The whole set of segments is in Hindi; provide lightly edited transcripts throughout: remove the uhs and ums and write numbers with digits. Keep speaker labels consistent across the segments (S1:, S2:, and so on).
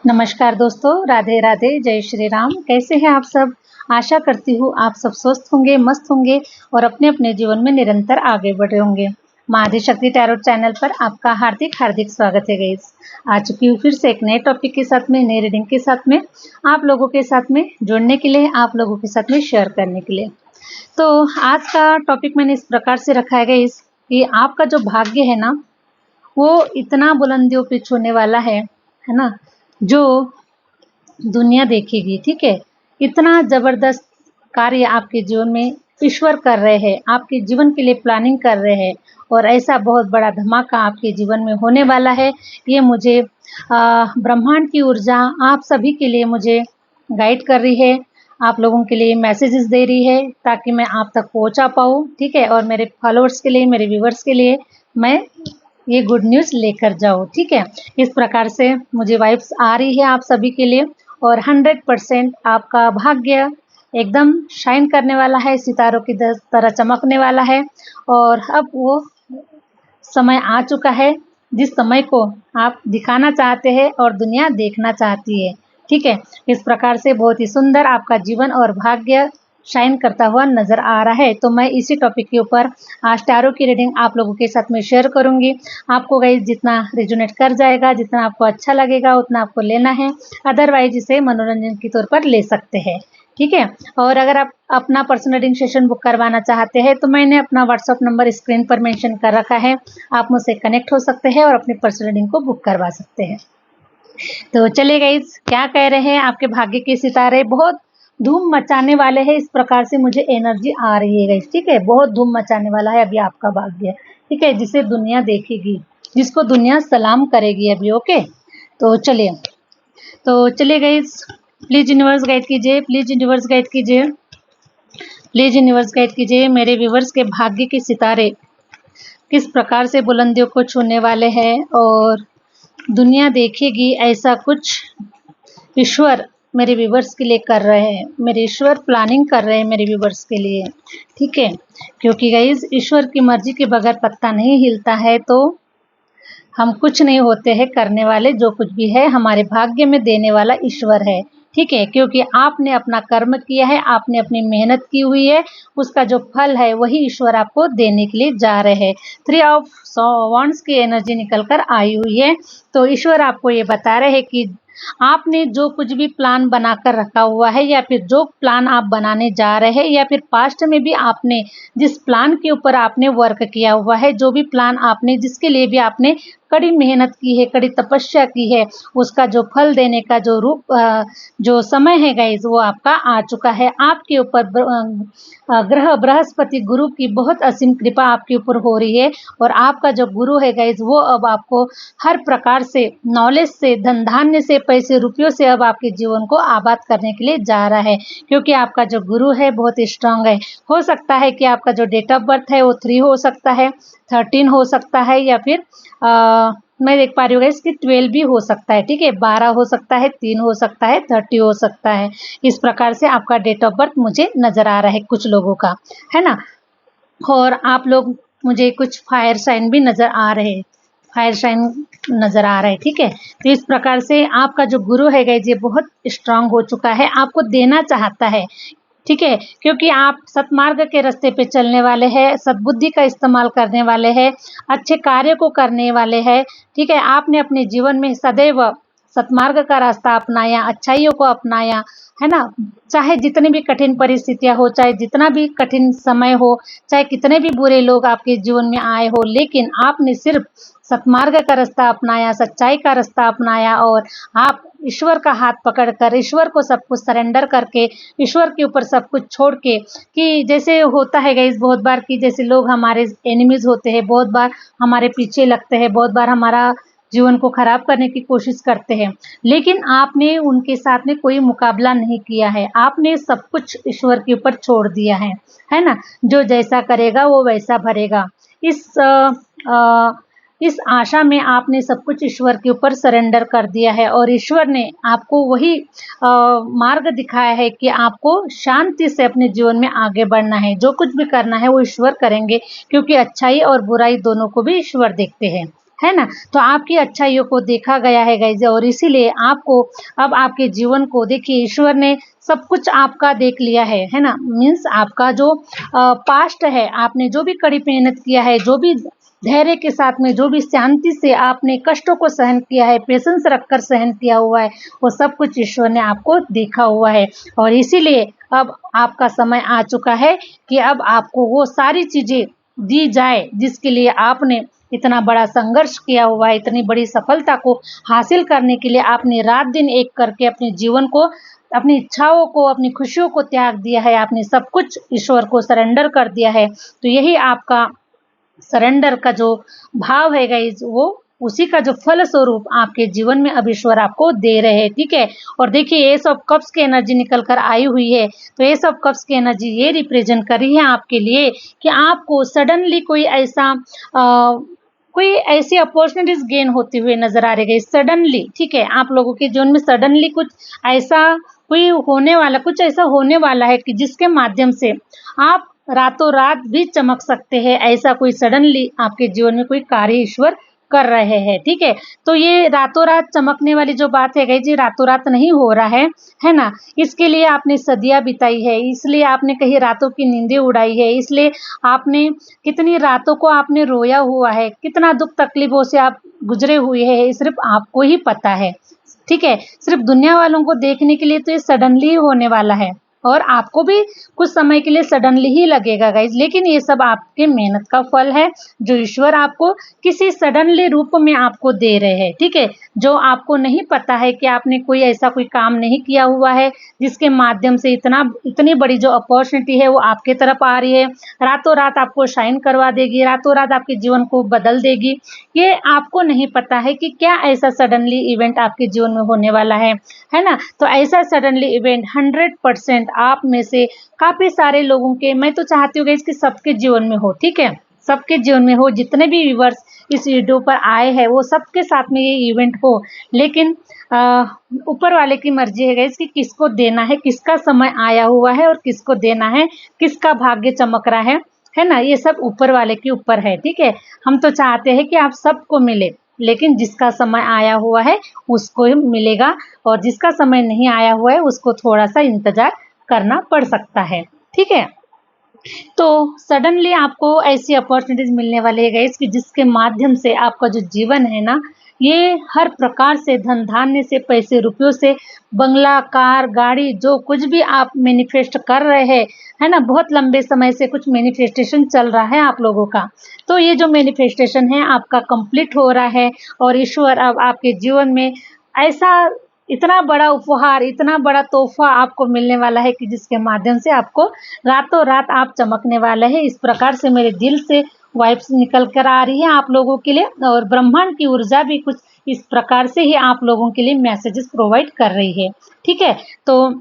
S1: नमस्कार दोस्तों, राधे राधे, जय श्री राम। कैसे हैं आप सब? आशा करती हूँ आप सब स्वस्थ होंगे, मस्त होंगे और अपने-अपने जीवन में निरंतर आगे बढ़ रहे होंगे। माँ आदिशक्ति टैरोट चैनल पर आपका हार्दिक स्वागत है गाइस। आ चुकी हूँ फिर से एक नए टॉपिक के साथ में, नई रीडिंग के साथ में, आप लोगों के साथ में जुड़ने के लिए, आप लोगों के साथ में शेयर करने के लिए। तो आज का टॉपिक मैंने इस प्रकार से रखा है गाइस कि आपका जो भाग्य है ना, वो इतना बुलंदियों पे छूने वाला है ना, जो दुनिया देखेगी। ठीक है, इतना जबरदस्त कार्य आपके जीवन में ईश्वर कर रहे हैं, आपके जीवन के लिए प्लानिंग कर रहे हैं और ऐसा बहुत बड़ा धमाका आपके जीवन में होने वाला है। ये मुझे ब्रह्मांड की ऊर्जा आप सभी के लिए मुझे गाइड कर रही है, आप लोगों के लिए मैसेजेस दे रही है ताकि मैं आप तक पहुंचा पाऊँ। ठीक है, और मेरे फॉलोअर्स के लिए, मेरे व्यूवर्स के लिए मैं ये गुड न्यूज़ लेकर जाओ। ठीक है, इस प्रकार से मुझे वाइब्स आ रही है आप सभी के लिए और 100% आपका भाग्य एकदम शाइन करने वाला है, सितारों की तरह चमकने वाला है। और अब वो समय आ चुका है जिस समय को आप दिखाना चाहते हैं और दुनिया देखना चाहती है। ठीक है, इस प्रकार से बहुत ही सुंदर आपका जीवन और भाग्य शाइन करता हुआ नज़र आ रहा है। तो मैं इसी टॉपिक के ऊपर आज टैरो की रीडिंग आप लोगों के साथ में शेयर करूंगी। आपको गाइस जितना रिजोनेट कर जाएगा, जितना आपको अच्छा लगेगा उतना आपको लेना है, अदरवाइज इसे मनोरंजन के तौर पर ले सकते हैं। ठीक है, और अगर आप अपना पर्सनल रीडिंग सेशन बुक करवाना चाहते हैं तो मैंने अपना व्हाट्सअप नंबर स्क्रीन पर मेंशन कर रखा है, आप मुझसे कनेक्ट हो सकते हैं और अपनी पर्सनल रीडिंग को बुक करवा सकते हैं। तो चलिए गाइस, क्या कह रहे हैं आपके भाग्य के सितारे? बहुत धूम मचाने वाले हैं, इस प्रकार से मुझे एनर्जी आ रही है गाइस। ठीक है, बहुत धूम मचाने वाला है अभी आपका भाग्य। ठीक है, जिसे दुनिया देखेगी, जिसको दुनिया सलाम करेगी अभी। ओके, तो चलिए गाइस, प्लीज यूनिवर्स गाइड कीजिए, प्लीज यूनिवर्स गाइड कीजिए, प्लीज यूनिवर्स गाइड कीजिए। मेरे व्यूवर्स के भाग्य के सितारे किस प्रकार से बुलंदियों को छूने वाले हैं और दुनिया देखेगी ऐसा कुछ ईश्वर मेरे व्यूवर्स के लिए कर रहे हैं, मेरे ईश्वर प्लानिंग कर रहे हैं मेरे व्यूवर्स के लिए। ठीक है, क्योंकि गाइस ईश्वर की मर्जी के बगैर पत्ता नहीं हिलता है, तो हम कुछ नहीं होते हैं करने वाले, जो कुछ भी है हमारे भाग्य में देने वाला ईश्वर है। ठीक है, क्योंकि आपने अपना कर्म किया है, आपने अपनी मेहनत की हुई है, उसका जो फल है वही ईश्वर आपको देने के लिए जा रहे हैं। 3 ऑफ वांड्स की एनर्जी निकल कर आई हुई है, तो ईश्वर आपको ये बता रहे हैं कि आपने जो कुछ भी प्लान बनाकर रखा हुआ है या फिर जो प्लान आप बनाने जा रहे हैं या फिर पास्ट में भी आपने जिस प्लान के ऊपर आपने वर्क किया हुआ है, जो भी प्लान आपने जिसके लिए भी आपने कड़ी मेहनत की है, कड़ी तपस्या की है, उसका जो फल देने का जो जो समय है गाइज वो आपका आ चुका है। आपके ऊपर ग्रह बृहस्पति गुरु की बहुत असीम कृपा आपके ऊपर हो रही है और आपका जो गुरु है गाइज वो अब आपको हर प्रकार से नॉलेज से, धन धान्य से, पैसे रुपयों से अब आपके जीवन को आबाद करने के लिए जा रहा है, क्योंकि आपका जो गुरु है बहुत स्ट्रांग है। हो सकता है कि आपका जो डेट ऑफ बर्थ है वो 3 हो सकता है, 13 हो सकता है या फिर मैं देख पा रही हूँ इसकी 12 भी हो सकता है। ठीक है, 12 हो सकता है, 3 हो सकता है, 30 हो सकता है। इस प्रकार से आपका डेट ऑफ बर्थ मुझे नजर आ रहा है कुछ लोगों का, है ना। और आप लोग, मुझे कुछ फायर साइन भी नजर आ रहे हैं, फायर साइन नजर आ रहा है। ठीक है, तो इस प्रकार से आपका जो गुरु है गाइस ये बहुत स्ट्रांग हो चुका है, आपको देना चाहता है। ठीक है, क्योंकि आप सतमार्ग के रास्ते पे चलने वाले हैं, सद्बुद्धि का इस्तेमाल करने वाले हैं, अच्छे कार्य को करने वाले हैं। ठीक है, आपने अपने जीवन में सदैव सतमार्ग का रास्ता अपनाया, अच्छाइयों को अपनाया, है ना। चाहे जितनी भी कठिन परिस्थितियां हो, चाहे जितना भी कठिन समय हो, चाहे कितने भी बुरे लोग आपके जीवन में आए हो, लेकिन आपने सिर्फ सतमार्ग का रास्ता अपनाया, सच्चाई का रास्ता अपनाया और आप ईश्वर का हाथ पकड़कर, ईश्वर को सब कुछ सरेंडर करके, ईश्वर के ऊपर सब कुछ छोड़ के, कि जैसे होता है गाइस बहुत बार कि जैसे लोग हमारे एनिमीज होते हैं, बहुत बार हमारे पीछे लगते हैं, बहुत बार हमारा जीवन को खराब करने की कोशिश करते हैं, लेकिन आपने उनके साथ में कोई मुकाबला नहीं किया है, आपने सब कुछ ईश्वर के ऊपर छोड़ दिया है ना। जो जैसा करेगा वो वैसा भरेगा, इस आशा में आपने सब कुछ ईश्वर के ऊपर सरेंडर कर दिया है और ईश्वर ने आपको वही मार्ग दिखाया है कि आपको शांति से अपने जीवन में आगे बढ़ना है, जो कुछ भी करना है वो ईश्वर करेंगे, क्योंकि अच्छाई और बुराई दोनों को भी ईश्वर देखते हैं। है ना। तो आपकी अच्छाइयों को देखा गया है गाइज, और इसीलिए आपको अब आपके जीवन को देखिए ईश्वर ने सब कुछ आपका देख लिया है ना। मीन्स आपका जो पास्ट है, आपने जो भी कड़ी मेहनत किया है, जो भी धैर्य के साथ में, जो भी शांति से आपने कष्टों को सहन किया है, पेशेंस रखकर सहन किया हुआ है, वो सब कुछ ईश्वर ने आपको देखा हुआ है। और इसीलिए अब आपका समय आ चुका है कि अब आपको वो सारी चीजें दी जाए जिसके लिए आपने इतना बड़ा संघर्ष किया हुआ है। इतनी बड़ी सफलता को हासिल करने के लिए आपने रात दिन एक करके अपने जीवन को, अपनी इच्छाओं को, अपनी खुशियों को त्याग दिया है। आपने सब कुछ ईश्वर को सरेंडर कर दिया है। तो यही आपका सरेंडर का जो भाव है गाइज, वो उसी का जो फल स्वरूप आपके जीवन में अब ईश्वर आपको दे रहे हैं। ठीक है। और देखिए एस ऑफ कप्स की एनर्जी निकल कर आई हुई है। तो एस ऑफ कप्स की एनर्जी ये रिप्रेजेंट कर रही है आपके लिए कि आपको सडनली कोई ऐसी अपॉर्चुनिटीज गेन होती हुई नजर आ रही है सडनली। ठीक है। आप लोगों के जीवन में सडनली कुछ ऐसा होने वाला है कि जिसके माध्यम से आप रातों रात भी चमक सकते हैं। ऐसा कोई सडनली आपके जीवन में कोई कार्य ईश्वर कर रहे हैं। ठीक है। तो ये रातों रात चमकने वाली जो बात है गई जी, रातों रात नहीं हो रहा है ना। इसके लिए आपने सदियां बिताई है, इसलिए आपने कहीं रातों की नींदें उड़ाई है, इसलिए आपने कितनी रातों को आपने रोया हुआ है, कितना दुख तकलीफों से आप गुजरे हुए हैं, सिर्फ आपको ही पता है। ठीक है। सिर्फ दुनिया वालों को देखने के लिए तो ये सडनली होने वाला है, और आपको भी कुछ समय के लिए सडनली ही लगेगा गाइज, लेकिन ये सब आपके मेहनत का फल है जो ईश्वर आपको किसी सडनली रूप में आपको दे रहे हैं। ठीक है। जो आपको नहीं पता है कि आपने कोई काम नहीं किया हुआ है जिसके माध्यम से इतनी बड़ी जो अपॉर्चुनिटी है वो आपके तरफ आ रही है, रातों रात आपको शाइन करवा देगी, रातों रात आपके जीवन को बदल देगी। ये आपको नहीं पता है कि क्या ऐसा सडनली इवेंट आपके जीवन में होने वाला है ना। तो ऐसा सडनली इवेंट 100% आप में से काफी सारे लोगों के, मैं तो चाहती हूँ कि सबके जीवन में हो। ठीक है। सबके जीवन में हो, जितने भी व्यूअर्स इस वीडियो पर आए हैं वो सबके साथ में ये इवेंट हो। लेकिन ऊपर वाले की मर्जी है गाइस कि किसको देना है, किसका समय आया हुआ है और किसको देना है, किसका भाग्य चमक रहा है ना। ये सब ऊपर वाले के ऊपर है। ठीक है। हम तो चाहते हैं कि आप सबको मिले, लेकिन जिसका समय आया हुआ है उसको ही मिलेगा, और जिसका समय नहीं आया हुआ है उसको थोड़ा सा इंतजार करना पड़ सकता है। ठीक है। तो सडनली आपको ऐसी अपॉर्चुनिटीज मिलने वाली है गाइस कि जिसके माध्यम से आपका जो जीवन है ना, ये हर प्रकार से धन धान्य से, पैसे रुपयों से, बंगला, कार, गाड़ी, जो कुछ भी आप मैनिफेस्ट कर रहे हैं, है ना, बहुत लंबे समय से कुछ मैनिफेस्टेशन चल रहा है आप लोगों का। तो ये जो मैनिफेस्टेशन है आपका कंप्लीट हो रहा है, और ईश्वर अब आपके जीवन में ऐसा इतना बड़ा उपहार, इतना बड़ा तोहफा आपको मिलने वाला है कि जिसके माध्यम से आपको रातों रात आप चमकने वाले हैं। इस प्रकार से मेरे दिल से वाइब्स निकल कर आ रही है आप लोगों के लिए, और ब्रह्मांड की ऊर्जा भी कुछ इस प्रकार से ही आप लोगों के लिए मैसेजेस प्रोवाइड कर रही है। ठीक है। तो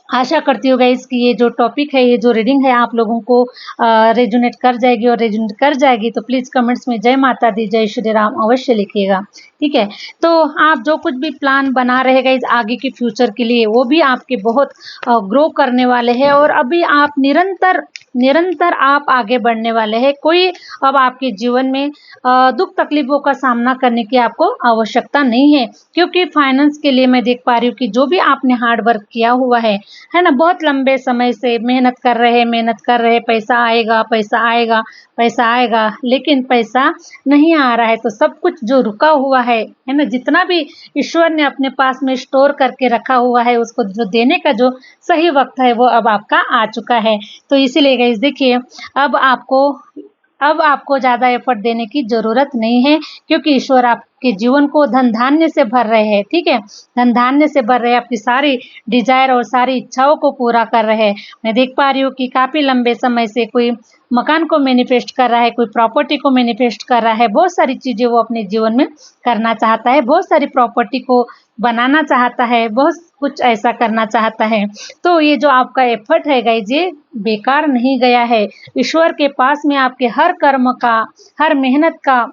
S1: आशा करती हूँ गाइस कि ये जो टॉपिक है, ये जो रीडिंग है आप लोगों को रेजोनेट कर जाएगी, और रेजोनेट कर जाएगी तो प्लीज़ कमेंट्स में जय माता दी, जय श्री राम अवश्य लिखिएगा। ठीक है। तो आप जो कुछ भी प्लान बना रहे गाइस आगे के फ्यूचर के लिए, वो भी आपके बहुत ग्रो करने वाले हैं, और अभी आप निरंतर आप आगे बढ़ने वाले हैं। कोई अब आपके जीवन में दुख तकलीफों का सामना करने की आपको आवश्यकता नहीं है, क्योंकि फाइनेंस के लिए मैं देख पा रही हूँ कि जो भी आपने हार्ड वर्क किया हुआ है ना, बहुत लंबे समय से मेहनत कर रहे, पैसा आएगा पैसा आएगा पैसा आएगा, लेकिन पैसा नहीं आ रहा है। तो सब कुछ जो रुका हुआ है ना, जितना भी ईश्वर ने अपने पास में स्टोर करके रखा हुआ है, उसको जो देने का जो सही वक्त है वो अब आपका आ चुका है। तो इसीलिए गाइस देखिए, अब आपको ज़्यादा एफर्ट देने की ज़रूरत नहीं है, क्योंकि ईश्वर आपके जीवन को धन धान्य से भर रहे हैं। ठीक है। धन धान्य से भर रहे हैं, आपकी सारी डिजायर और सारी इच्छाओं को पूरा कर रहे हैं। मैं देख पा रही हूँ कि काफ़ी लंबे समय से कोई मकान को मैनिफेस्ट कर रहा है, कोई प्रॉपर्टी को मैनिफेस्ट कर रहा है, बहुत सारी चीज़ें वो अपने जीवन में करना चाहता है, बहुत सारी प्रॉपर्टी को बनाना चाहता है, बहुत कुछ ऐसा करना चाहता है। तो ये जो आपका एफर्ट है गाइस, ये बेकार नहीं गया है। ईश्वर के पास में आपके हर कर्म का, हर मेहनत का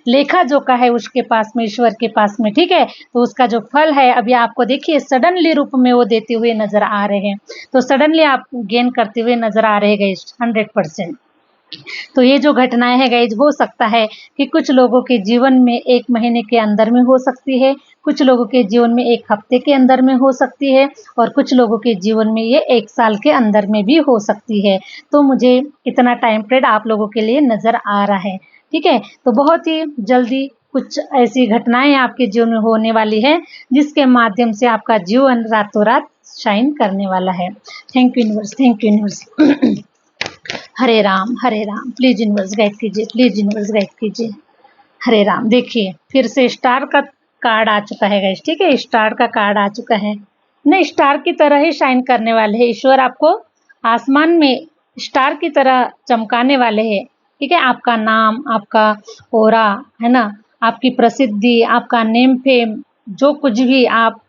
S1: लेखा जोखा है उसके पास में, ईश्वर के पास में। ठीक है। तो उसका जो फल है अभी आपको देखिए सडनली रूप में वो देते हुए नजर आ रहे हैं। तो सडनली आप गेन करते हुए नजर आ रहे हैं 100%। तो ये जो घटनाएं हैं गाइज, हो सकता है कि कुछ लोगों के जीवन में 1 महीने के अंदर में हो सकती है, कुछ लोगों के जीवन में 1 हफ्ते के अंदर में हो सकती है और कुछ लोगों के जीवन में ये 1 साल के अंदर में भी हो सकती है। तो मुझे इतना टाइम पीरियड आप लोगों के लिए नज़र आ रहा है, ठीक है। तो बहुत ही जल्दी कुछ ऐसी घटनाएं आपके जीवन में होने वाली है जिसके माध्यम से आपका जीवन रातों रात शाइन करने वाला है। Thank you universe, thank you universe. Hare Ram, Hare Ram. Please universe guide कीजिए, प्लीज यूनिवर्स गाइड कीजिए। हरे राम। देखिए फिर से स्टार का कार्ड आ चुका है गाइस, ठीक है, स्टार का कार्ड आ चुका है ना। स्टार की तरह ही शाइन करने वाले हैं ईश्वर, आपको आसमान में स्टार की तरह चमकाने वाले हैं, ठीक है। आपका नाम, आपका ओरा है ना, आपकी प्रसिद्धि, आपका नेम फेम, जो कुछ भी आप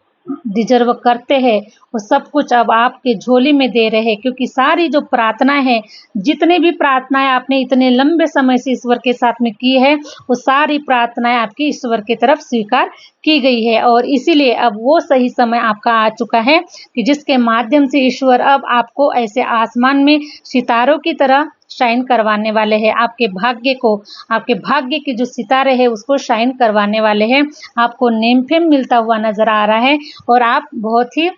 S1: डिजर्व करते हैं वो सब कुछ अब आपके झोली में दे रहे हैं, क्योंकि सारी जो प्रार्थनाएं हैं, जितनी भी प्रार्थनाएं आपने इतने लंबे समय से ईश्वर के साथ में की है, वो सारी प्रार्थनाएं आपकी ईश्वर की तरफ स्वीकार की गई है। और इसीलिए अब वो सही समय आपका आ चुका है कि जिसके माध्यम से ईश्वर अब आपको ऐसे आसमान में सितारों की तरह शाइन करवाने वाले हैं। आपके भाग्य को, आपके भाग्य के जो सितारे हैं उसको शाइन करवाने वाले हैं। आपको नेम फेम मिलता हुआ नजर आ रहा है और आप बहुत ही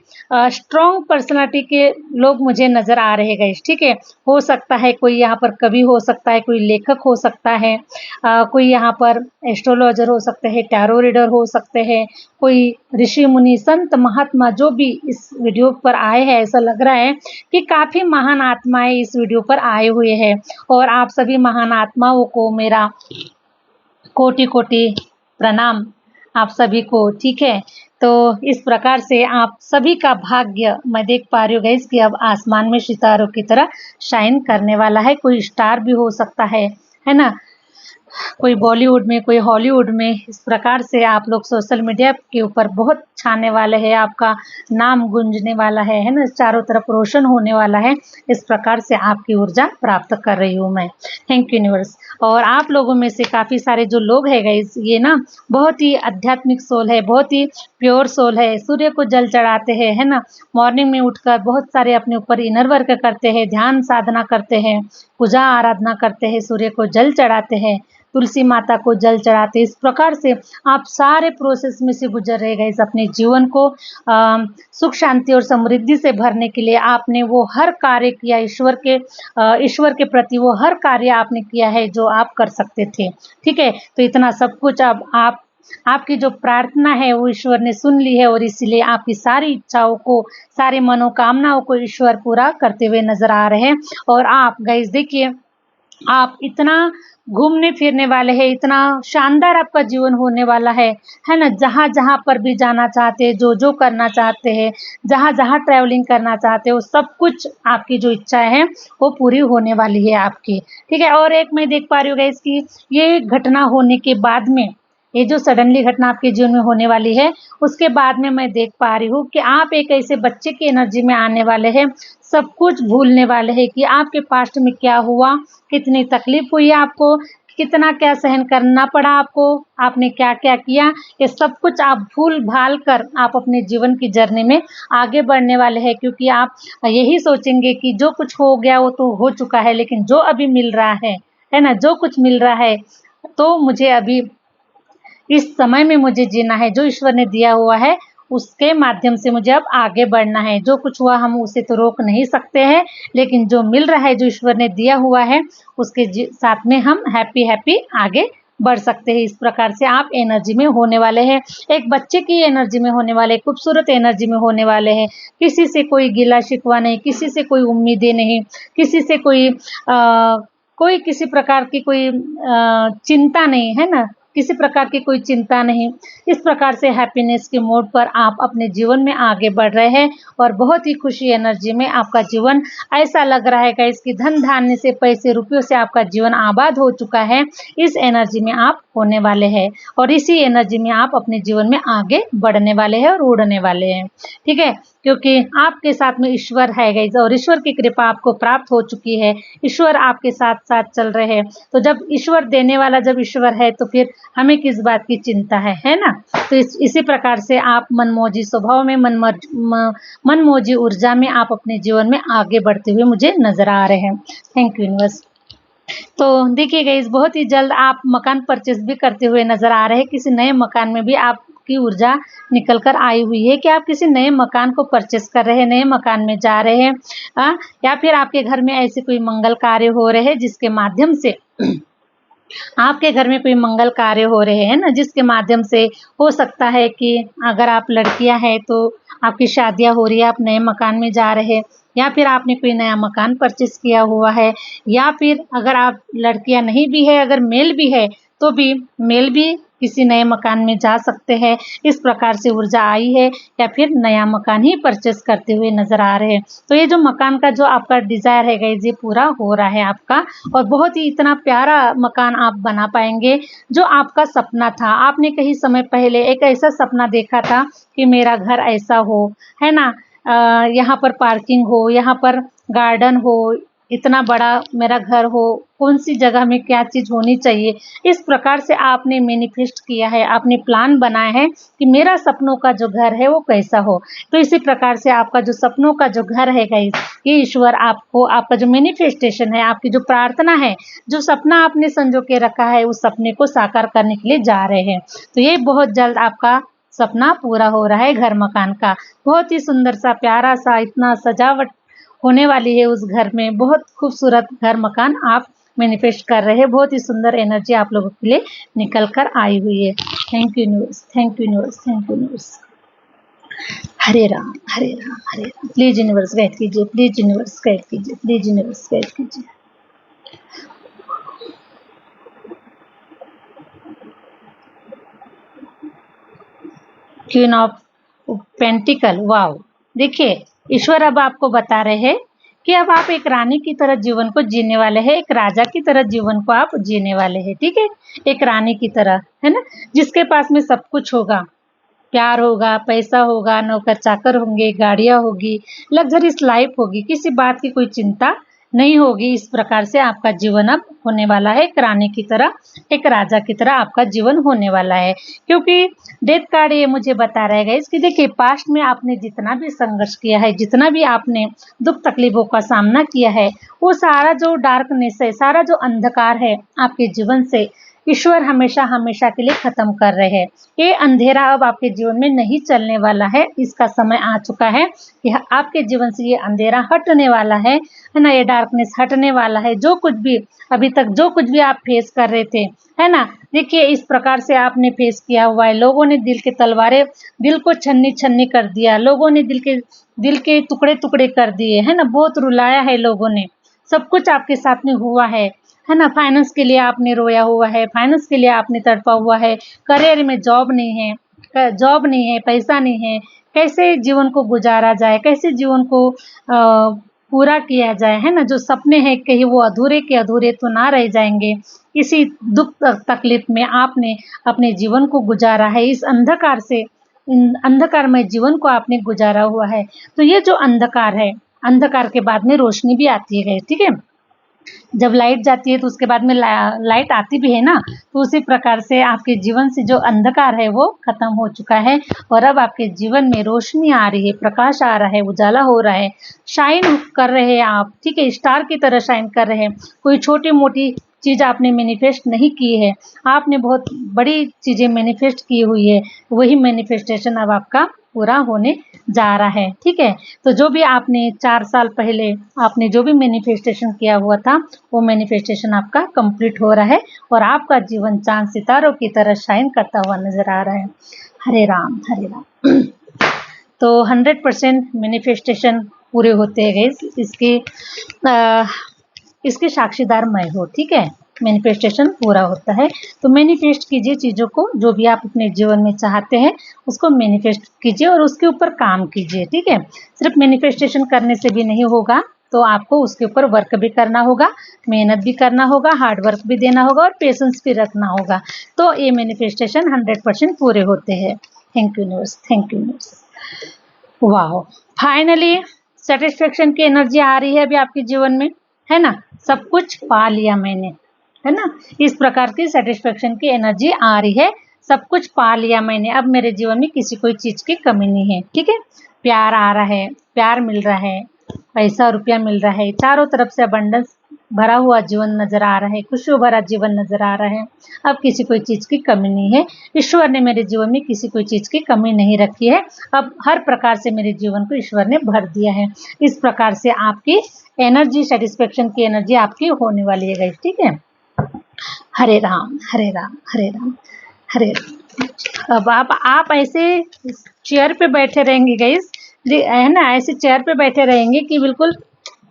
S1: स्ट्रॉन्ग पर्सनालिटी के लोग मुझे नजर आ रहे हैं, ठीक है। हो सकता है कोई यहाँ पर कवि हो सकता है, कोई लेखक हो सकता है, कोई यहाँ पर एस्ट्रोलॉजर हो सकते हैं, टैरो रीडर हो सकते हैं, कोई ऋषि मुनि संत महात्मा जो भी इस वीडियो पर आए हैं। ऐसा लग रहा है कि काफी महान आत्माएं इस वीडियो पर आए हुए हैं और आप सभी महान आत्माओं को मेरा कोटि कोटि प्रणाम, आप सभी को, ठीक है। तो इस प्रकार से आप सभी का भाग्य मैं देख पा रही हूँ गाइस कि अब आसमान में सितारों की तरह शाइन करने वाला है। कोई स्टार भी हो सकता है ना, कोई बॉलीवुड में, कोई हॉलीवुड में। इस प्रकार से आप लोग सोशल मीडिया के ऊपर बहुत छाने वाले हैं, आपका नाम गूंजने वाला है ना, चारों तरफ रोशन होने वाला है। इस प्रकार से आपकी ऊर्जा प्राप्त कर रही हूँ मैं। Thank you universe. और आप लोगों में से काफ़ी सारे जो लोग हैं गाइस, ये ना बहुत ही आध्यात्मिक सोल है, बहुत ही प्योर सोल है। सूर्य को जल चढ़ाते हैं, है ना, मॉर्निंग में उठकर बहुत सारे अपने ऊपर इनर वर्क करते हैं, ध्यान साधना करते हैं, पूजा आराधना करते हैं, सूर्य को जल चढ़ाते हैं, तुलसी माता को जल चढ़ाते। इस प्रकार से आप सारे प्रोसेस में से गुजर रहे गए। इस अपने जीवन को सुख शांति और समृद्धि से भरने के लिए आपने वो हर कार्य किया, ईश्वर के प्रति वो हर कार्य आपने किया है जो आप कर सकते थे, ठीक है। तो इतना सब कुछ अब आपकी जो प्रार्थना है वो ईश्वर ने सुन ली है और इसीलिए आपकी सारी इच्छाओं को, सारी मनोकामनाओं को ईश्वर पूरा करते हुए नजर आ रहे हैं। और आप गाइस देखिए, आप इतना घूमने फिरने वाले हैं, इतना शानदार आपका जीवन होने वाला है ना। जहाँ जहाँ पर भी जाना चाहते हैं, जो जो करना चाहते हैं, जहाँ जहाँ ट्रैवलिंग करना चाहते हो, सब कुछ आपकी जो इच्छाएं हैं वो पूरी होने वाली है आपकी, ठीक है। और एक मैं देख पा रही हूँ गाइस कि ये घटना होने के बाद में, ये जो सडनली घटना आपके जीवन में होने वाली है, उसके बाद में मैं देख पा रही हूँ कि आप एक ऐसे बच्चे की एनर्जी में आने वाले हैं, सब कुछ भूलने वाले हैं कि आपके पास्ट में क्या हुआ, कितनी तकलीफ हुई आपको, कितना क्या सहन करना पड़ा आपको, आपने क्या क्या किया, ये सब कुछ आप भूल भाल कर आप अपने जीवन की जर्नी में आगे बढ़ने वाले हैं। क्योंकि आप यही सोचेंगे कि जो कुछ हो गया वो तो हो चुका है, लेकिन जो अभी मिल रहा है ना, जो कुछ मिल रहा है तो मुझे अभी इस समय में मुझे जीना है, जो ईश्वर ने दिया हुआ है उसके माध्यम से मुझे अब आगे बढ़ना है। जो कुछ हुआ हम उसे तो रोक नहीं सकते हैं, लेकिन जो मिल रहा है, जो ईश्वर ने दिया हुआ है, उसके साथ में हम हैप्पी हैप्पी आगे बढ़ सकते हैं। इस प्रकार से आप एनर्जी में होने वाले हैं, एक बच्चे की एनर्जी में होने वाले, खूबसूरत एनर्जी में होने वाले हैं। किसी से कोई गिला शिकवा नहीं, किसी से कोई उम्मीदें नहीं, किसी से कोई किसी प्रकार की कोई चिंता नहीं, है ना, किसी प्रकार की कोई चिंता नहीं। इस प्रकार से हैप्पीनेस के मोड पर आप अपने जीवन में आगे बढ़ रहे हैं और बहुत ही खुशी एनर्जी में आपका जीवन, ऐसा लग रहा है कि इसकी धन धान्य से, पैसे रुपयों से आपका जीवन आबाद हो चुका है। इस एनर्जी में आप होने वाले हैं और इसी एनर्जी में आप अपने जीवन में आगे बढ़ने वाले हैं और उड़ने वाले हैं, ठीक है। क्योंकि आपके साथ में ईश्वर है गाइस और ईश्वर की कृपा आपको प्राप्त हो चुकी है, ईश्वर आपके साथ साथ चल रहे हैं। तो जब ईश्वर देने वाला, जब ईश्वर है, तो फिर हमें किस बात की चिंता है ना। तो इसी प्रकार से आप मनमौजी स्वभाव में, मनमौजी ऊर्जा में आप अपने जीवन में आगे बढ़ते हुए मुझे नजर आ रहे हैं। Thank you universe. तो देखिए गाइस, बहुत ही जल्द आप मकान परचेस भी करते हुए नज़र आ रहे हैं। किसी नए मकान में भी आपकी ऊर्जा निकल कर आई हुई है कि आप किसी नए मकान को परचेस कर रहे हैं, नए मकान में जा रहे हैं, या फिर आपके घर में ऐसे कोई मंगल कार्य हो रहे हैं जिसके माध्यम से आपके घर में कोई मंगल कार्य हो रहे हैं ना, जिसके माध्यम से हो सकता है कि अगर आप लड़कियां हैं तो आपकी शादियां हो रही है, आप नए मकान में जा रहे हैं, या फिर आपने कोई नया मकान परचेस किया हुआ है, या फिर अगर आप लड़कियां नहीं भी है, अगर मेल भी है तो भी मेल भी किसी नए मकान में जा सकते हैं। इस प्रकार से ऊर्जा आई है, या फिर नया मकान ही परचेस करते हुए नजर आ रहे हैं। तो ये जो मकान का जो आपका डिजायर है गाइस, ये पूरा हो रहा है आपका, और बहुत ही इतना प्यारा मकान आप बना पाएंगे जो आपका सपना था। आपने कहीं समय पहले एक ऐसा सपना देखा था कि मेरा घर ऐसा हो, है ना, यहाँ पर पार्किंग हो, यहाँ पर गार्डन हो, इतना बड़ा मेरा घर हो, कौन सी जगह में क्या चीज़ होनी चाहिए। इस प्रकार से आपने मैनिफेस्ट किया है, आपने प्लान बनाया है कि मेरा सपनों का जो घर है वो कैसा हो। तो इसी प्रकार से आपका जो सपनों का जो घर है गाइस, ये ईश्वर आपको, आपका जो मैनिफेस्टेशन है, आपकी जो प्रार्थना है, जो सपना आपने संजो के रखा है, उस सपने को साकार करने के लिए जा रहे हैं। तो ये बहुत जल्द आपका सपना पूरा हो रहा है घर मकान का। बहुत ही सुंदर सा, प्यारा सा, इतना सजावट होने वाली है उस घर में। बहुत खूबसूरत घर मकान आप मैनिफेस्ट कर रहे हैं। बहुत ही सुंदर एनर्जी आप लोगों के लिए निकल कर आई हुई है। Thank you universe, thank you universe, thank you universe. Hare Ram, Hare Ram, Hare Ram. Please universe guide कीजिए, प्लीज यूनिवर्स गाइड कीजिए, प्लीज यूनिवर्स गाइड कीजिए। Queen of pentacle, wow. देखिए, ईश्वर अब आपको बता रहे हैं कि अब आप एक रानी की तरह जीवन को जीने वाले हैं, एक राजा की तरह जीवन को आप जीने वाले हैं, ठीक है। एक रानी की तरह, है ना, जिसके पास में सब कुछ होगा, प्यार होगा, पैसा होगा, नौकर चाकर होंगे, गाड़ियां होगी, लग्जरियस लाइफ होगी, किसी बात की कोई चिंता नहीं होगी। इस प्रकार से आपका जीवन अब होने वाला है, एक रानी की तरह, एक राजा की तरह आपका जीवन होने वाला है। क्योंकि डेथ कार्ड ये मुझे बता रहेगा इसकी, देखिए पास्ट में आपने जितना भी संघर्ष किया है, जितना भी आपने दुख तकलीफों का सामना किया है, वो सारा जो डार्कनेस है, सारा जो अंधकार है आपके जीवन से ईश्वर हमेशा हमेशा के लिए खत्म कर रहे हैं। ये अंधेरा अब आपके जीवन में नहीं चलने वाला है। इसका समय आ चुका है कि आपके जीवन से ये अंधेरा हटने वाला है ना, ये डार्कनेस हटने वाला है। जो कुछ भी अभी तक, जो कुछ भी आप फेस कर रहे थे, है ना, देखिए इस प्रकार से आपने फेस किया हुआ है। लोगों ने दिल के तलवारें, दिल को छन्नी छन्नी कर दिया, लोगों ने दिल के टुकड़े टुकड़े कर दिए, है ना, बहुत रुलाया है लोगों ने। सब कुछ आपके साथ में हुआ है ना। फाइनेंस के लिए आपने रोया हुआ है, फाइनेंस के लिए आपने तड़पा हुआ है, करियर में जॉब नहीं है, जॉब नहीं है, पैसा नहीं है, कैसे जीवन को गुजारा जाए, कैसे जीवन को पूरा किया जाए, है ना। जो सपने हैं कहीं वो अधूरे के अधूरे तो ना रह जाएंगे। इसी दुख तकलीफ में आपने अपने जीवन को गुजारा है, इस अंधकार से, अंधकारमय जीवन को आपने गुजारा हुआ है। तो ये जो अंधकार है, अंधकार के बाद में रोशनी भी आती है, ठीक है। जब लाइट जाती है तो उसके बाद में लाइट आती भी है ना। तो उसी प्रकार से आपके जीवन से जो अंधकार है वो खत्म हो चुका है, और अब आपके जीवन में रोशनी आ रही है, प्रकाश आ रहा है, उजाला हो रहा है, शाइन कर रहे हैं आप, ठीक है, स्टार की तरह शाइन कर रहे हैं। कोई छोटी मोटी चीज़ आपने मैनिफेस्ट नहीं की है, आपने बहुत बड़ी चीज़ें मैनिफेस्ट की हुई है। वही मैनिफेस्टेशन अब आपका पूरा होने जा रहा है, ठीक है। तो जो भी आपने 4 साल पहले आपने जो भी मैनिफेस्टेशन किया हुआ था, वो मैनिफेस्टेशन आपका कंप्लीट हो रहा है, और आपका जीवन चांद सितारों की तरह शाइन करता हुआ नजर आ रहा है। हरे राम, हरे राम। तो 100% मैनिफेस्टेशन पूरे होते हैं गाइस, इसके साक्षीदार मैं हूँ, ठीक है। मैनिफेस्टेशन पूरा होता है, तो मैनिफेस्ट कीजिए चीज़ों को, जो भी आप अपने जीवन में चाहते हैं उसको मैनिफेस्ट कीजिए और उसके ऊपर काम कीजिए, ठीक है। सिर्फ मैनिफेस्टेशन करने से भी नहीं होगा, तो आपको उसके ऊपर वर्क भी करना होगा, मेहनत भी करना होगा, हार्ड वर्क भी देना होगा, और पेशेंस भी रखना होगा। तो ये मैनिफेस्टेशन 100% पूरे होते हैं। Thank you universe, thank you universe. वाह, फाइनली सेटिस्फेक्शन की एनर्जी आ रही है अभी आपके जीवन में, है ना। सब कुछ पा लिया मैंने, है ना। इस प्रकार की सेटिस्फेक्शन की एनर्जी आ रही है, सब कुछ पा लिया मैंने, अब मेरे जीवन में किसी कोई चीज़ की कमी नहीं है, ठीक है। प्यार आ रहा है, प्यार मिल रहा है, पैसा रुपया मिल रहा है, चारों तरफ से अबंडेंस भरा हुआ जीवन नजर आ रहा है, खुशियों भरा जीवन नजर आ रहा है। अब किसी कोई चीज की कमी नहीं है। ईश्वर ने मेरे जीवन में किसी कोई चीज की कमी नहीं रखी है। अब हर प्रकार से मेरे जीवन को ईश्वर ने भर दिया है। इस प्रकार से आपकी एनर्जी, सेटिस्फेक्शन की एनर्जी आपकी होने वाली है गाइस, ठीक है। हरे राम हरे राम हरे राम हरे राम। अब आप ऐसे चेयर पे बैठे रहेंगे गाइस, है ना, ऐसे चेयर पे बैठे रहेंगे कि बिल्कुल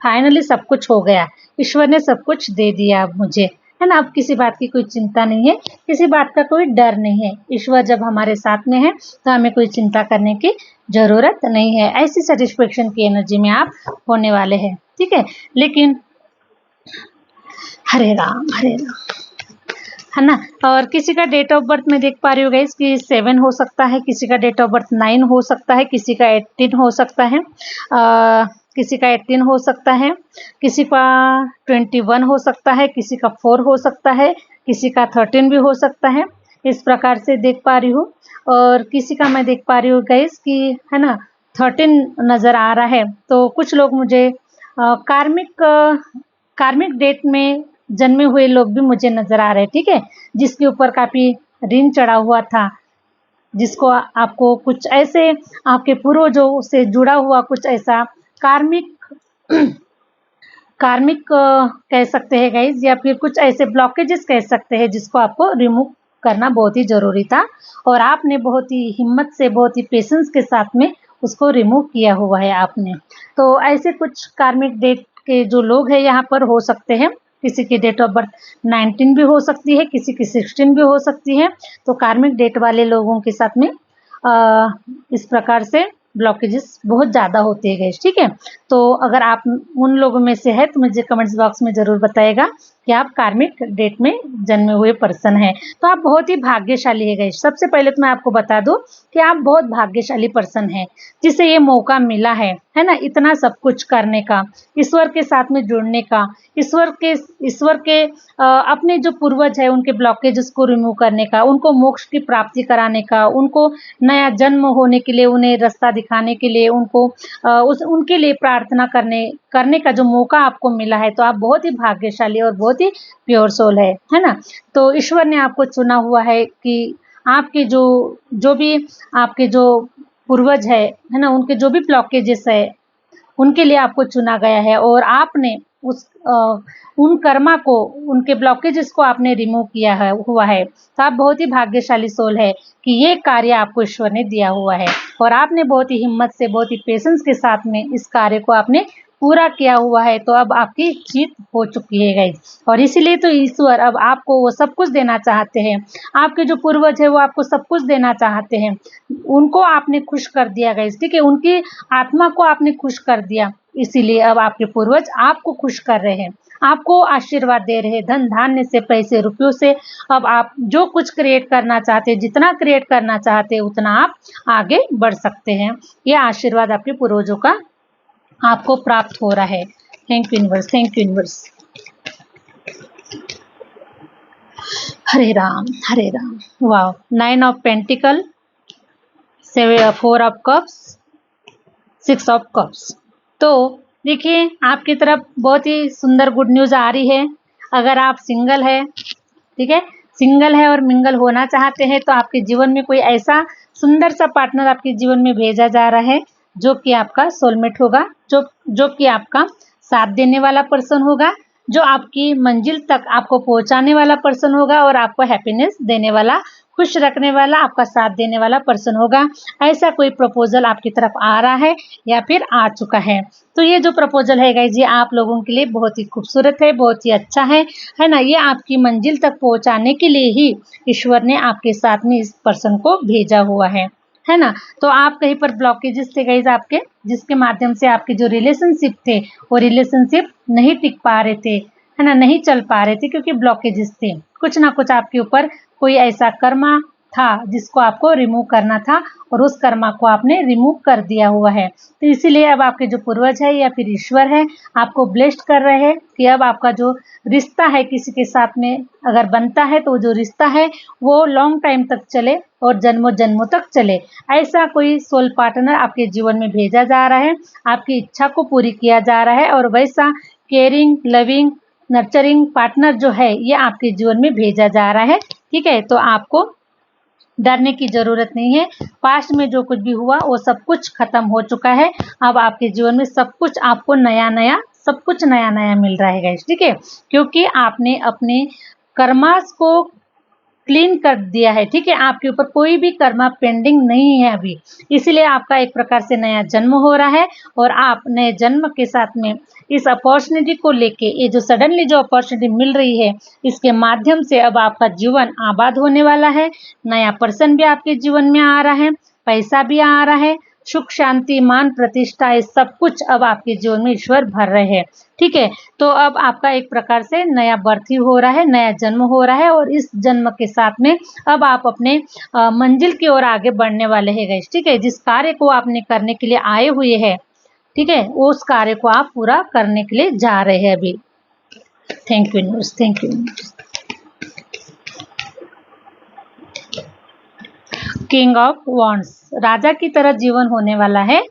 S1: फाइनली सब कुछ हो गया, ईश्वर ने सब कुछ दे दिया अब मुझे, है ना। अब किसी बात की कोई चिंता नहीं है, किसी बात का कोई डर नहीं है। ईश्वर जब हमारे साथ में है तो हमें कोई चिंता करने की जरूरत नहीं है। ऐसी सेटिस्फेक्शन की एनर्जी में आप होने वाले हैं, ठीक है। लेकिन हरे राम है ना। और किसी का डेट ऑफ बर्थ में देख पा रही हूँ गाइस कि 7 हो सकता है, किसी का डेट ऑफ बर्थ 9 हो सकता है, किसी का 18 हो सकता है, किसी का 18 हो सकता है, किसी का 21 हो सकता है, किसी का 4 हो सकता है, किसी का 13 भी हो सकता है। इस प्रकार से देख पा रही हूँ। और किसी का मैं देख पा रही हूँ गाइस कि, है ना, 13 नज़र आ रहा है। तो कुछ लोग मुझे कार्मिक डेट में जन्मे हुए लोग भी मुझे नजर आ रहे हैं, ठीक है। जिसके ऊपर काफी ऋण चढ़ा हुआ था, जिसको आपको कुछ ऐसे आपके पूर्वजों से जुड़ा हुआ कुछ ऐसा कार्मिक कह सकते हैं गाइज, या फिर कुछ ऐसे ब्लॉकेजेस कह सकते हैं जिसको आपको रिमूव करना बहुत ही जरूरी था। और आपने बहुत ही हिम्मत से, बहुत ही पेशेंस के साथ में उसको रिमूव किया हुआ है आपने। तो ऐसे कुछ कार्मिक डेट के जो लोग हैं यहाँ पर हो सकते हैं। किसी की डेट ऑफ बर्थ 19 भी हो सकती है, किसी की 16 भी हो सकती है। तो कार्मिक डेट वाले लोगों के साथ में इस प्रकार से ब्लॉकेजेस बहुत ज़्यादा होते हैं गाइस, ठीक है। तो अगर आप उन लोगों में से है तो मुझे कमेंट्स बॉक्स में ज़रूर बताइएगा कि आप कार्मिक डेट में जन्मे हुए पर्सन हैं। तो आप बहुत ही भाग्यशाली है गाइस। सबसे पहले तो मैं आपको बता दूं कि आप बहुत भाग्यशाली पर्सन हैं, जिसे ये मौका मिला है ना, इतना सब कुछ करने का, ईश्वर के साथ में जुड़ने का, ईश्वर के अपने जो पूर्वज है उनके ब्लॉकेजेस को रिमूव करने का, उनको मोक्ष की प्राप्ति कराने का, उनको नया जन्म होने के लिए, उन्हें रास्ता दिखाने के लिए, उनको उनके लिए प्रार्थना करने का जो मौका आपको मिला है। तो आप बहुत ही भाग्यशाली और बहुत ही प्योर सोल है ना। तो ईश्वर ने आपको चुना हुआ है कि आपके जो भी आपके जो पूर्वज है ना, उनके जो भी ब्लॉकेजेस है उनके लिए आपको चुना गया है। और आपने उन कर्मा को, उनके ब्लॉकेजेस को आपने रिमूव किया हुआ है। तो आप बहुत ही भाग्यशाली सोल है कि ये कार्य आपको ईश्वर ने दिया हुआ है। और आपने बहुत ही हिम्मत से, बहुत ही पेशेंस के साथ में इस कार्य को आपने पूरा किया हुआ है। तो अब आपकी जीत हो चुकी है गाइस। और इसीलिए तो ईश्वर अब आपको वो सब कुछ देना चाहते हैं। आपके जो पूर्वज है वो आपको सब कुछ देना चाहते हैं। उनको आपने खुश कर दिया गाइस, ठीक है। उनकी आत्मा को आपने खुश कर दिया, इसीलिए अब आपके पूर्वज आपको खुश कर रहे हैं, आपको आशीर्वाद दे रहे हैं, धन धान्य से, पैसे रुपयों से। अब आप जो कुछ क्रिएट करना चाहते हैं, जितना क्रिएट करना चाहते हैं, उतना आप आगे बढ़ सकते हैं। यह आशीर्वाद आपके पूर्वजों का आपको प्राप्त हो रहा है। Thank you universe, thank you universe. Hare Ram Hare Ram. वाह, 9 of pentacles, 4 of cups, 6 of cups. तो देखिए आपकी तरफ बहुत ही सुंदर गुड न्यूज आ रही है। अगर आप सिंगल है, ठीक है, सिंगल है और मिंगल होना चाहते हैं तो आपके जीवन में कोई ऐसा सुंदर सा पार्टनर आपके जीवन में भेजा जा रहा है जो कि आपका सोलमेट होगा, जो कि आपका साथ देने वाला पर्सन होगा, जो आपकी मंजिल तक आपको पहुंचाने वाला पर्सन होगा और आपको हैप्पीनेस देने वाला, खुश रखने वाला, आपका साथ देने वाला पर्सन होगा। ऐसा कोई प्रपोजल आपकी तरफ आ रहा है या फिर आ चुका है। तो ये जो प्रपोजल है गाइस, ये आप लोगों के लिए बहुत ही खूबसूरत है, बहुत ही अच्छा है ना। ये आपकी मंजिल तक पहुंचाने के लिए ही ईश्वर ने आपके साथ में इस पर्सन को भेजा हुआ है ना। तो आप कहीं पर ब्लॉकेजेस थे गाइस आपके, जिसके माध्यम से आपके जो रिलेशनशिप थे वो रिलेशनशिप नहीं टिक पा रहे थे, है ना, नहीं चल पा रहे थे, क्योंकि ब्लॉकेजेस थे। कुछ ना कुछ आपके ऊपर कोई ऐसा कर्मा था जिसको आपको रिमूव करना था और उस कर्मा को आपने रिमूव कर दिया हुआ है। तो इसीलिए अब आपके जो पूर्वज है या फिर ईश्वर है आपको ब्लेस्ड कर रहे हैं कि अब आपका जो रिश्ता है किसी के साथ में अगर बनता है तो जो रिश्ता है वो लॉन्ग टाइम तक चले और जन्मों जन्मों तक चले। ऐसा कोई सोल पार्टनर आपके जीवन में भेजा जा रहा है, आपकी इच्छा को पूरी किया जा रहा है। और वैसा केयरिंग, लविंग, नर्चरिंग पार्टनर जो है ये आपके जीवन में भेजा जा रहा है। ठीक है, तो आपको डरने की जरूरत नहीं है। पास्ट में जो कुछ भी हुआ वो सब कुछ खत्म हो चुका है। अब आपके जीवन में सब कुछ आपको नया नया, सब कुछ नया नया मिल रहा है गाइस। ठीक है, क्योंकि आपने अपने कर्मास को क्लीन कर दिया है। ठीक है, आपके ऊपर कोई भी कर्मा पेंडिंग नहीं है अभी, इसीलिए आपका एक प्रकार से नया जन्म हो रहा है। और आप नए जन्म के साथ में इस अपॉर्चुनिटी को लेके, ये जो सडनली जो अपॉर्चुनिटी मिल रही है, इसके माध्यम से अब आपका जीवन आबाद होने वाला है। नया पर्सन भी आपके जीवन में आ रहा है, पैसा भी आ रहा है, सुख शांति मान प्रतिष्ठा, ये सब कुछ अब आपके जीवन में ईश्वर भर रहे हैं। ठीक है, तो अब आपका एक प्रकार से नया बर्थ ही हो रहा है, नया जन्म हो रहा है। और इस जन्म के साथ में अब आप अपने मंजिल की ओर आगे बढ़ने वाले हैं गाइस। ठीक है, जिस कार्य को आपने करने के लिए आए हुए हैं, ठीक है, उस कार्य को आप पूरा करने के लिए जा रहे हैं अभी। Thank you universe, thank you. King of wands, राजा की तरह जीवन होने वाला है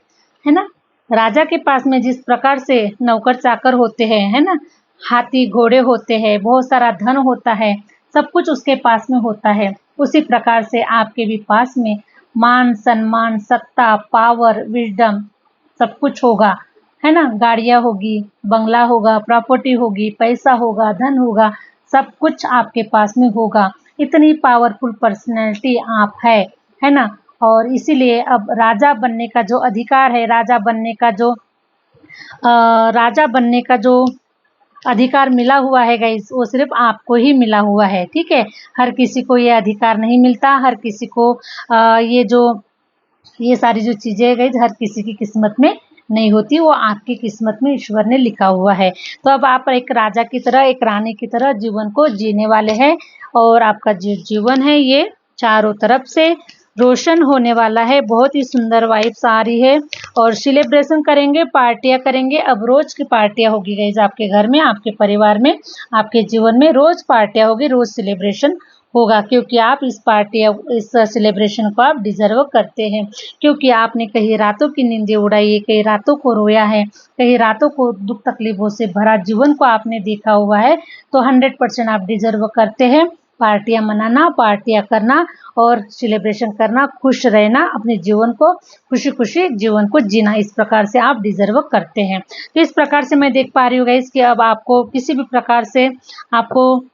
S1: ना। राजा के पास में जिस प्रकार से नौकर चाकर होते हैं, है ना, हाथी घोड़े होते हैं, बहुत सारा धन होता है, सब कुछ उसके पास में होता है, उसी प्रकार से आपके भी पास में मान सम्मान, सत्ता, पावर, विजडम सब कुछ होगा, है ना। गाड़ियाँ होगी, बंगला होगा, प्रॉपर्टी होगी, पैसा होगा, धन होगा, सब कुछ आपके पास में होगा। इतनी पावरफुल पर्सनैलिटी आप है ना। और इसीलिए अब राजा बनने का जो अधिकार है, राजा बनने का जो अधिकार मिला हुआ है गाइस, वो सिर्फ आपको ही मिला हुआ है। ठीक है, हर किसी को ये अधिकार नहीं मिलता, हर किसी को ये सारी जो चीजें है गाइस, हर किसी की किस्मत में नहीं होती, वो आपकी किस्मत में ईश्वर ने लिखा हुआ है। तो अब आप एक राजा की तरह, एक रानी की तरह जीवन को जीने वाले हैं। और आपका जो जीवन है ये चारों तरफ से रोशन होने वाला है। बहुत ही सुंदर वाइब्स आ रही है। और सेलिब्रेशन करेंगे, पार्टियां करेंगे। अब रोज की पार्टियां होगी गाइस आपके घर में, आपके परिवार में, आपके जीवन में रोज पार्टियां होगी, रोज सेलिब्रेशन होगा। क्योंकि आप इस सेलिब्रेशन को आप डिजर्व करते हैं। क्योंकि आपने कई रातों की नींदें उड़ाई है, कई रातों को रोया है, कई रातों को दुख तकलीफों से भरा जीवन को आपने देखा हुआ है। तो 100% आप डिजर्व करते हैं पार्टियां मनाना, पार्टियां करना और सेलिब्रेशन करना, खुश रहना, अपने जीवन को खुशी खुशी जीवन को जीना, इस प्रकार से आप डिजर्व करते हैं। तो इस प्रकार से मैं देख पा रही हूँ गाइस कि अब आपको किसी भी प्रकार से आपको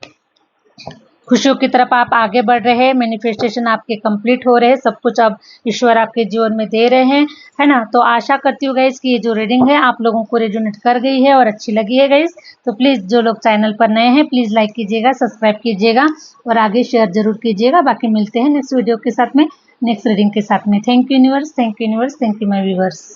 S1: खुशियों की तरफ आप आगे बढ़ रहे हैं। मैनिफेस्टेशन आपके कंप्लीट हो रहे हैं, सब कुछ अब ईश्वर आपके जीवन में दे रहे हैं, है ना। तो आशा करती हूँ गाइस कि ये जो रीडिंग है आप लोगों को रेजोनेट कर गई है और अच्छी लगी है गाइस। तो प्लीज़ जो लोग चैनल पर नए हैं प्लीज़ लाइक कीजिएगा, सब्सक्राइब कीजिएगा और आगे शेयर जरूर कीजिएगा। बाकी मिलते हैं नेक्स्ट वीडियो के साथ में, नेक्स्ट रीडिंग के साथ में। Thank you universe, thank you universe, thank you my viewers.